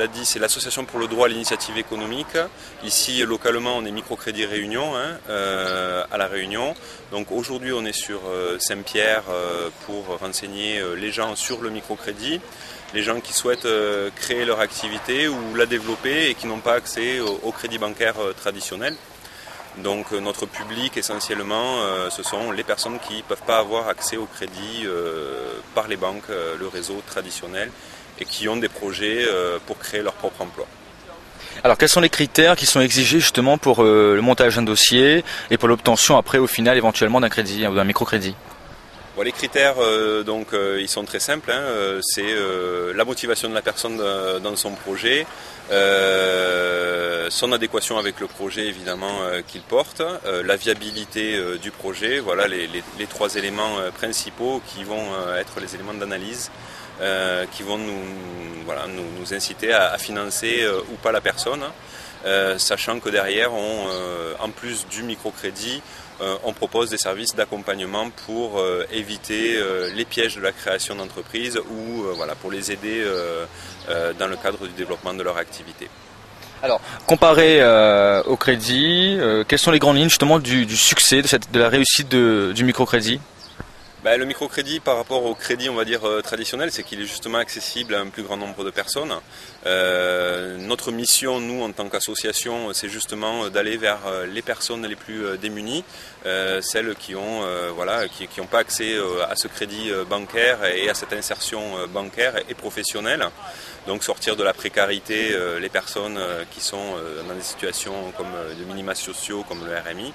l'a dit, c'est l'association pour le droit à l'initiative économique. Ici, localement, on est Microcrédit Réunion, à La Réunion. Donc aujourd'hui, on est sur Saint-Pierre pour renseigner les gens sur le microcrédit, les gens qui souhaitent créer leur activité ou la développer et qui n'ont pas accès au crédit bancaire traditionnel. Donc notre public essentiellement, ce sont les personnes qui ne peuvent pas avoir accès au crédit par les banques, le réseau traditionnel, et qui ont des projets pour créer leur propre emploi. Alors quels sont les critères qui sont exigés justement pour le montage d'un dossier et pour l'obtention après au final éventuellement d'un crédit ou d'un microcrédit? Bon, les critères, ils sont très simples. C'est la motivation de la personne dans son projet, son adéquation avec le projet évidemment qu'il porte, la viabilité du projet. Voilà les trois éléments principaux qui vont être les éléments d'analyse qui vont nous inciter à financer ou pas la personne. Sachant que derrière, en plus du microcrédit, on propose des services d'accompagnement pour éviter les pièges de la création d'entreprise ou pour les aider dans le cadre du développement de leur activité. Alors, comparé au crédit, quelles sont les grandes lignes justement du succès, de la réussite du microcrédit? Le microcrédit par rapport au crédit on va dire traditionnel, c'est qu'il est justement accessible à un plus grand nombre de personnes. Notre mission, nous en tant qu'association, c'est justement d'aller vers les personnes les plus démunies, celles qui n'ont pas accès à ce crédit bancaire et à cette insertion bancaire et professionnelle. Donc sortir de la précarité les personnes qui sont dans des situations comme de minima sociaux comme le RMI.